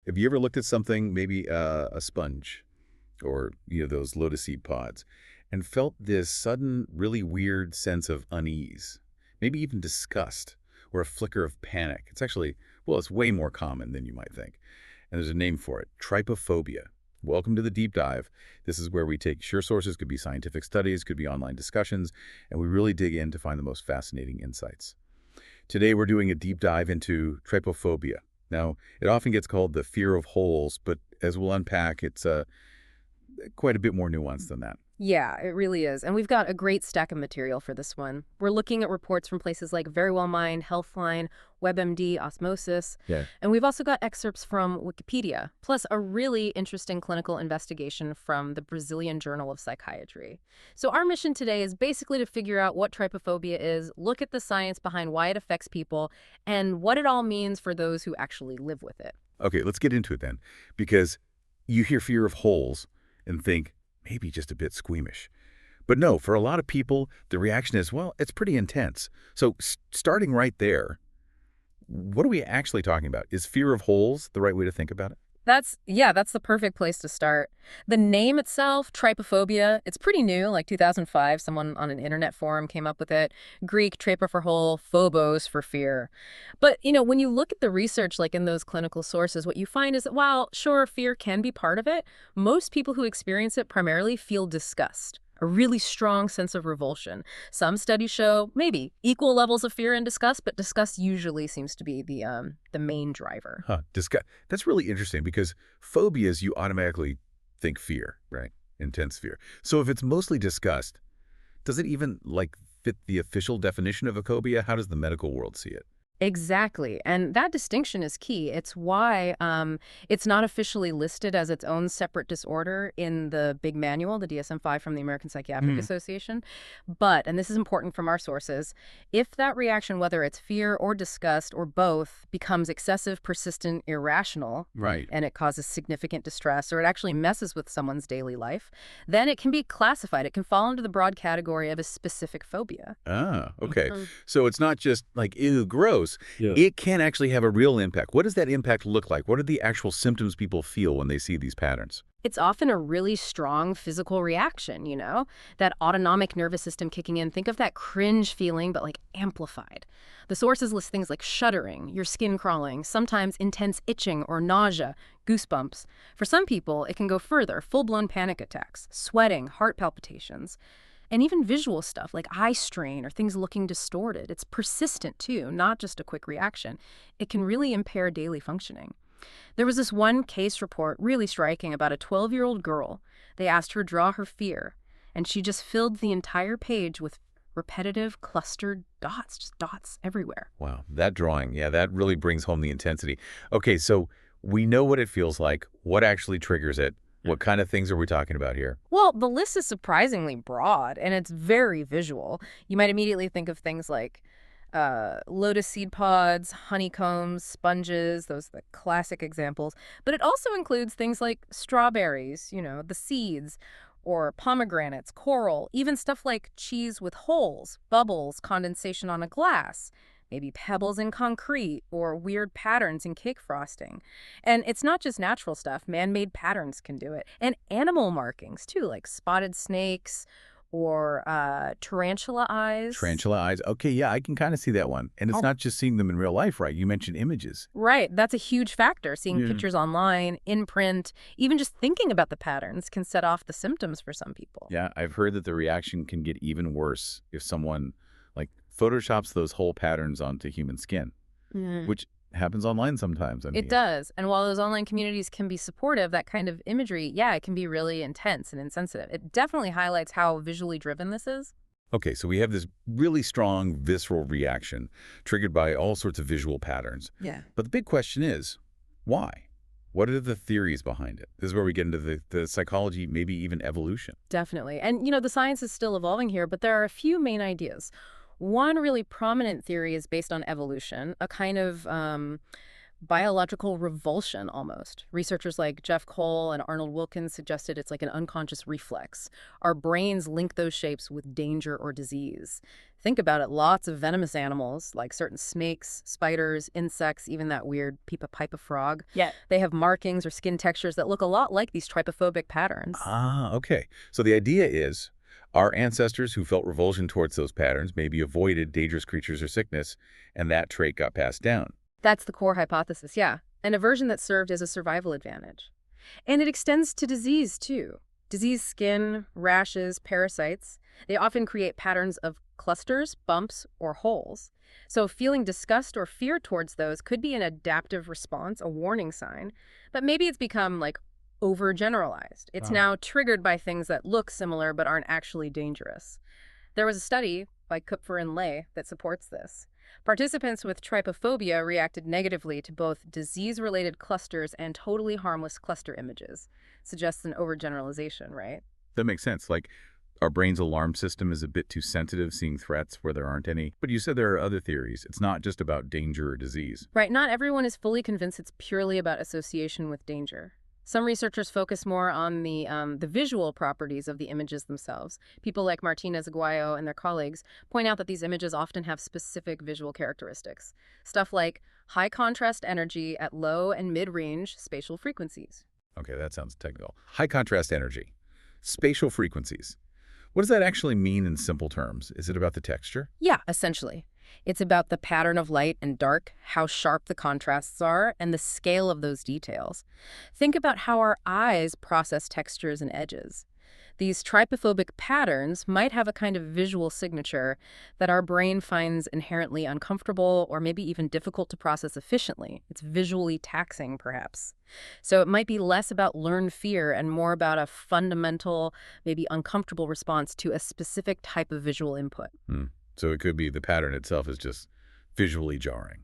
Have you ever looked at something, maybe a sponge or, those lotus seed pods, and felt this sudden, really weird sense of unease, maybe even disgust or a flicker of panic? It's actually, well, it's way more common than you might think. And there's a name for it, trypophobia. Welcome to the deep dive. This is where we take sure sources, could be scientific studies, could be online discussions, and we really dig in to find the most fascinating insights. Today, we're doing a deep dive into trypophobia. Now, it often gets called the fear of holes, but as we'll unpack, it's quite a bit more nuanced than that. Yeah, it really is. And we've got a great stack of material for this one. We're looking at reports from places like Verywell Mind, Healthline, WebMD, Osmosis. Yeah. And we've also got excerpts from Wikipedia, plus a really interesting clinical investigation from the Brazilian Journal of Psychiatry. So our mission today is basically to figure out what trypophobia is, look at the science behind why it affects people, and what it all means for those who actually live with it. Okay, let's get into it then, because you hear fear of holes and think, maybe just a bit squeamish. But no, for a lot of people, the reaction is, well, it's pretty intense. So starting right there, what are we actually talking about? Is fear of holes the right way to think about it? That's the perfect place to start. The name itself, trypophobia, it's pretty new, like 2005. Someone on an internet forum came up with it. Greek, trypo for hole, phobos for fear. But, when you look at the research, like in those clinical sources, what you find is that while, sure, fear can be part of it, most people who experience it primarily feel disgust. A really strong sense of revulsion. Some studies show maybe equal levels of fear and disgust, but disgust usually seems to be the main driver. Disgust. That's really interesting because phobias, you automatically think fear, right? Intense fear. So if it's mostly disgust, does it even fit the official definition of a phobia? How does the medical world see it? Exactly. And that distinction is key. It's why it's not officially listed as its own separate disorder in the big manual, the DSM-5 from the American Psychiatric Association. But, and this is important from our sources, if that reaction, whether it's fear or disgust or both, becomes excessive, persistent, irrational, Right. and it causes significant distress or it actually messes with someone's daily life, then it can be classified. It can fall into the broad category of a specific phobia. Ah, okay. So it's not just like, ew, gross. Yeah. It can actually have a real impact. What does that impact look like? What are the actual symptoms people feel when they see these patterns? It's often a really strong physical reaction, that autonomic nervous system kicking in. Think of that cringe feeling, but amplified. The sources list things like shuddering, your skin crawling, sometimes intense itching or nausea, goosebumps. For some people, it can go further, full-blown panic attacks, sweating, heart palpitations. And even visual stuff like eye strain or things looking distorted. It's persistent too, not just a quick reaction. It can really impair daily functioning. There was this one case report really striking about a 12-year-old girl. They asked her to draw her fear, and she just filled the entire page with repetitive clustered dots, just dots everywhere. Wow, that drawing, yeah, that really brings home the intensity. Okay, so we know what it feels like, what actually triggers it. What kind of things are we talking about here? Well, the list is surprisingly broad, and it's very visual. You might immediately think of things like lotus seed pods, honeycombs, sponges, those are the classic examples. But it also includes things like strawberries, the seeds, or pomegranates, coral, even stuff like cheese with holes, bubbles, condensation on a glass, maybe pebbles in concrete or weird patterns in cake frosting. And it's not just natural stuff. Man-made patterns can do it. And animal markings, too, like spotted snakes or tarantula eyes. Tarantula eyes. Okay, yeah, I can kind of see that one. And it's not just seeing them in real life, right? You mentioned images. Right. That's a huge factor. Seeing pictures online, in print, even just thinking about the patterns can set off the symptoms for some people. Yeah, I've heard that the reaction can get even worse if someone photoshops those whole patterns onto human skin, which happens online sometimes. It does. And while those online communities can be supportive, that kind of imagery, it can be really intense and insensitive. It definitely highlights how visually driven this is. Okay, so we have this really strong visceral reaction triggered by all sorts of visual patterns. Yeah. But the big question is, why? What are the theories behind it? This is where we get into the psychology, maybe even evolution. Definitely. And, the science is still evolving here, but there are a few main ideas. One really prominent theory is based on evolution, a kind of biological revulsion almost. Researchers like Jeff Cole and Arnold Wilkins suggested it's like an unconscious reflex. Our brains link those shapes with danger or disease. Think about it, lots of venomous animals, like certain snakes, spiders, insects, even that weird pipa frog. Yeah. They have markings or skin textures that look a lot like these trypophobic patterns. Ah, okay. So the idea is our ancestors who felt revulsion towards those patterns maybe avoided dangerous creatures or sickness, and that trait got passed down. That's the core hypothesis, yeah. An aversion that served as a survival advantage. And it extends to disease, too. Disease, skin, rashes, parasites, they often create patterns of clusters, bumps, or holes. So feeling disgust or fear towards those could be an adaptive response, a warning sign, but maybe it's become like overgeneralized. It's now triggered by things that look similar but aren't actually dangerous. There was a study by Kupfer and Lay that supports this. Participants with trypophobia reacted negatively to both disease-related clusters and totally harmless cluster images. Suggests an overgeneralization, right? That makes sense. Like, our brain's alarm system is a bit too sensitive, seeing threats where there aren't any. But you said there are other theories. It's not just about danger or disease. Right, not everyone is fully convinced it's purely about association with danger. Some researchers focus more on the visual properties of the images themselves. People like Martinez Aguayo and their colleagues point out that these images often have specific visual characteristics. Stuff like high contrast energy at low and mid-range spatial frequencies. Okay, that sounds technical. High contrast energy. Spatial frequencies. What does that actually mean in simple terms? Is it about the texture? Yeah, essentially. It's about the pattern of light and dark, how sharp the contrasts are, and the scale of those details. Think about how our eyes process textures and edges. These trypophobic patterns might have a kind of visual signature that our brain finds inherently uncomfortable or maybe even difficult to process efficiently. It's visually taxing, perhaps. So it might be less about learned fear and more about a fundamental, maybe uncomfortable response to a specific type of visual input. So it could be the pattern itself is just visually jarring,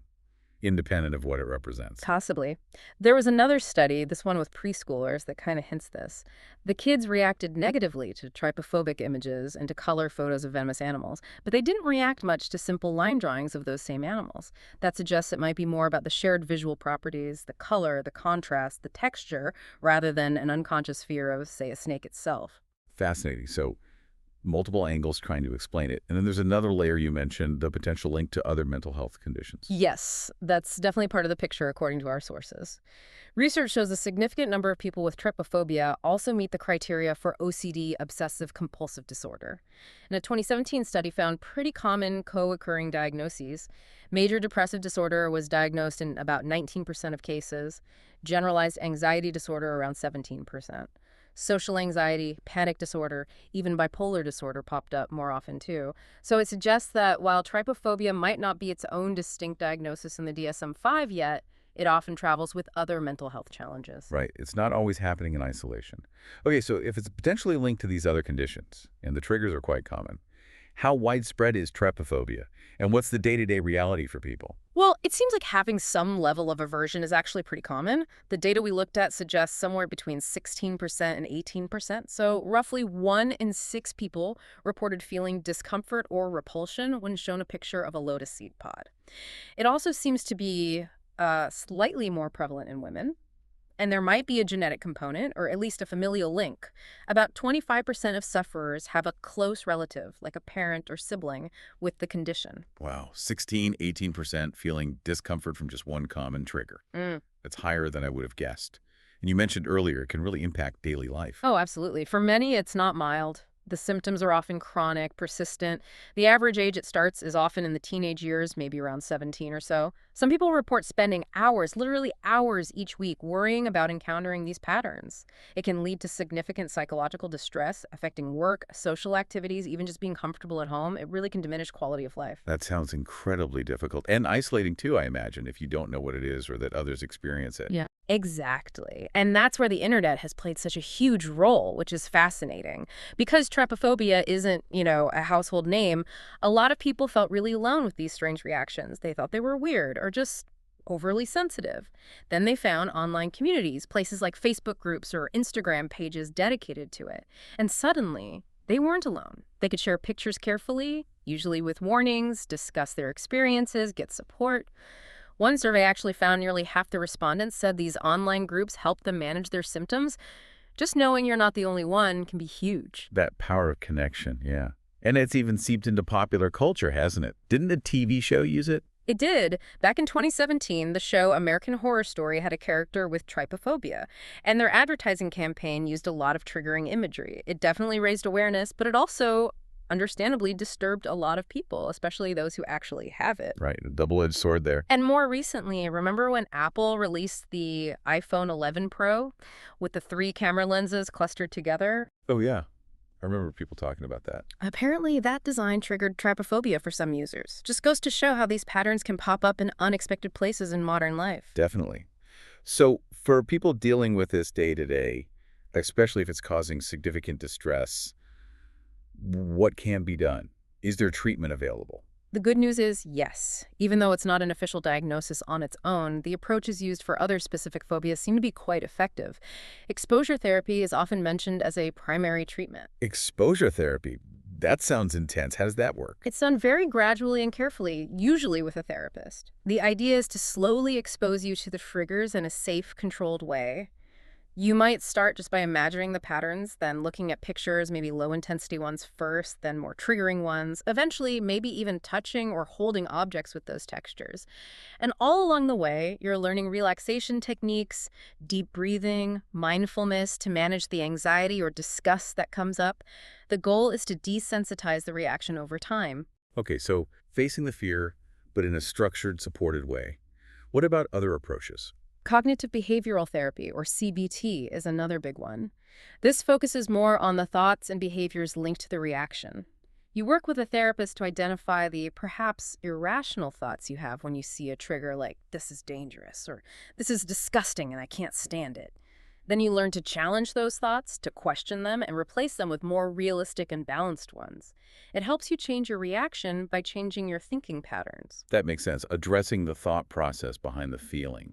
independent of what it represents. Possibly. There was another study, this one with preschoolers, that kind of hints this. The kids reacted negatively to trypophobic images and to color photos of venomous animals, but they didn't react much to simple line drawings of those same animals. That suggests it might be more about the shared visual properties, the color, the contrast, the texture, rather than an unconscious fear of, say, a snake itself. Fascinating. So multiple angles trying to explain it. And then there's another layer you mentioned, the potential link to other mental health conditions. Yes, that's definitely part of the picture according to our sources. Research shows a significant number of people with trypophobia also meet the criteria for OCD, obsessive-compulsive disorder. And a 2017 study found pretty common co-occurring diagnoses. Major depressive disorder was diagnosed in about 19% of cases, generalized anxiety disorder around 17%. Social anxiety, panic disorder, even bipolar disorder popped up more often too. So it suggests that while trypophobia might not be its own distinct diagnosis in the DSM-5 yet, it often travels with other mental health challenges. Right. It's not always happening in isolation. Okay, so if it's potentially linked to these other conditions, and the triggers are quite common, how widespread is trypophobia? And what's the day-to-day reality for people? Well, it seems like having some level of aversion is actually pretty common. The data we looked at suggests somewhere between 16% and 18%. So roughly 1 in 6 people reported feeling discomfort or repulsion when shown a picture of a lotus seed pod. It also seems to be slightly more prevalent in women. And there might be a genetic component, or at least a familial link. About 25% of sufferers have a close relative, like a parent or sibling, with the condition. Wow, 16, 18% feeling discomfort from just one common trigger. That's higher than I would have guessed. And you mentioned earlier it can really impact daily life. Oh, absolutely. For many, it's not mild. The symptoms are often chronic, persistent. The average age it starts is often in the teenage years, maybe around 17 or so. Some people report spending hours, literally hours each week, worrying about encountering these patterns. It can lead to significant psychological distress, affecting work, social activities, even just being comfortable at home. It really can diminish quality of life. That sounds incredibly difficult and isolating too, I imagine, if you don't know what it is or that others experience it. Yeah. Exactly. And that's where the internet has played such a huge role, which is fascinating. Because trypophobia isn't, a household name, a lot of people felt really alone with these strange reactions. They thought they were weird or just overly sensitive. Then they found online communities, places like Facebook groups or Instagram pages dedicated to it. And suddenly, they weren't alone. They could share pictures carefully, usually with warnings, discuss their experiences, get support. One survey actually found nearly half the respondents said these online groups help them manage their symptoms. Just knowing you're not the only one can be huge. That power of connection, yeah. And it's even seeped into popular culture, hasn't it? Didn't a TV show use it? It did. Back in 2017, the show American Horror Story had a character with trypophobia, and their advertising campaign used a lot of triggering imagery. It definitely raised awareness, but it also understandably disturbed a lot of people, especially those who actually have it. Right, a double-edged sword there. And more recently, remember when Apple released the iPhone 11 Pro with the 3 camera lenses clustered together? Oh, yeah. I remember people talking about that. Apparently, that design triggered trypophobia for some users. Just goes to show how these patterns can pop up in unexpected places in modern life. Definitely. So for people dealing with this day to day, especially if it's causing significant distress, what can be done? Is there treatment available? The good news is yes. Even though it's not an official diagnosis on its own, the approaches used for other specific phobias seem to be quite effective. Exposure therapy is often mentioned as a primary treatment. Exposure therapy? That sounds intense. How does that work? It's done very gradually and carefully, usually with a therapist. The idea is to slowly expose you to the triggers in a safe, controlled way. You might start just by imagining the patterns, then looking at pictures, maybe low-intensity ones first, then more triggering ones, eventually maybe even touching or holding objects with those textures. And all along the way, you're learning relaxation techniques, deep breathing, mindfulness to manage the anxiety or disgust that comes up. The goal is to desensitize the reaction over time. Okay, so facing the fear, but in a structured, supported way. What about other approaches? Cognitive behavioral therapy, or CBT, is another big one. This focuses more on the thoughts and behaviors linked to the reaction. You work with a therapist to identify the perhaps irrational thoughts you have when you see a trigger like, this is dangerous, or this is disgusting and I can't stand it. Then you learn to challenge those thoughts, to question them, and replace them with more realistic and balanced ones. It helps you change your reaction by changing your thinking patterns. That makes sense. Addressing the thought process behind the feeling.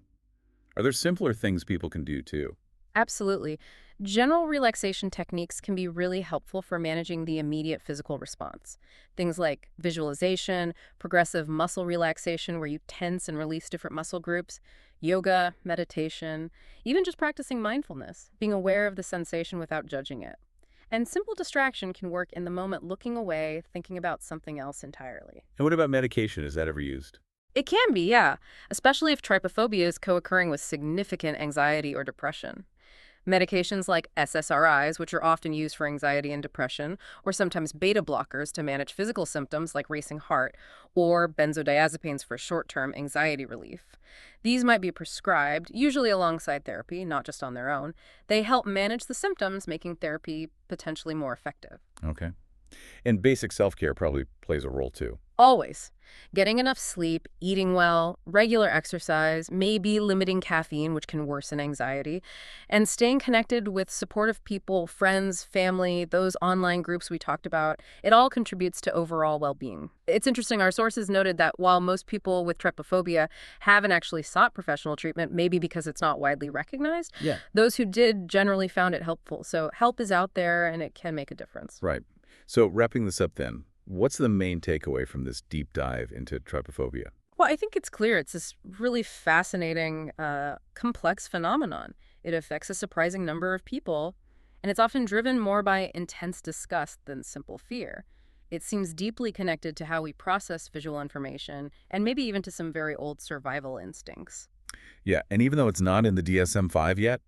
Are there simpler things people can do, too? Absolutely. General relaxation techniques can be really helpful for managing the immediate physical response. Things like visualization, progressive muscle relaxation where you tense and release different muscle groups, yoga, meditation, even just practicing mindfulness, being aware of the sensation without judging it. And simple distraction can work in the moment, looking away, thinking about something else entirely. And what about medication? Is that ever used? It can be, yeah, especially if trypophobia is co-occurring with significant anxiety or depression. Medications like SSRIs, which are often used for anxiety and depression, or sometimes beta blockers to manage physical symptoms like racing heart, or benzodiazepines for short-term anxiety relief. These might be prescribed, usually alongside therapy, not just on their own. They help manage the symptoms, making therapy potentially more effective. Okay. And basic self-care probably plays a role, too. Always. Getting enough sleep, eating well, regular exercise, maybe limiting caffeine, which can worsen anxiety, and staying connected with supportive people, friends, family, those online groups we talked about, it all contributes to overall well-being. It's interesting, our sources noted that while most people with trypophobia haven't actually sought professional treatment, maybe because it's not widely recognized, those who did generally found it helpful. So help is out there and it can make a difference. Right. So wrapping this up then, what's the main takeaway from this deep dive into trypophobia? Well, I think it's clear it's this really fascinating, complex phenomenon. It affects a surprising number of people, and it's often driven more by intense disgust than simple fear. It seems deeply connected to how we process visual information, and maybe even to some very old survival instincts. Yeah, and even though it's not in the DSM-5 yet,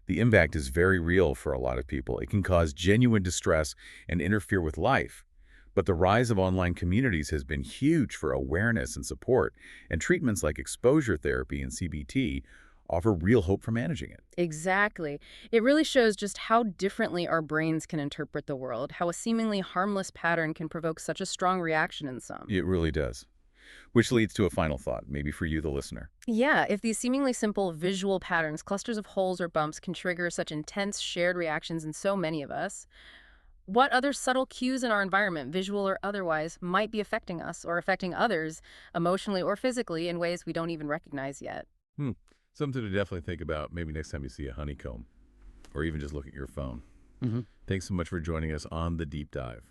the impact is very real for a lot of people. It can cause genuine distress and interfere with life. But the rise of online communities has been huge for awareness and support, and treatments like exposure therapy and CBT offer real hope for managing it. Exactly. It really shows just how differently our brains can interpret the world, how a seemingly harmless pattern can provoke such a strong reaction in some. It really does. Which leads to a final thought, maybe for you, the listener. Yeah, if these seemingly simple visual patterns, clusters of holes or bumps, can trigger such intense shared reactions in so many of us, what other subtle cues in our environment, visual or otherwise, might be affecting us or affecting others emotionally or physically in ways we don't even recognize yet? Something to definitely think about maybe next time you see a honeycomb or even just look at your phone. Thanks so much for joining us on The Deep Dive.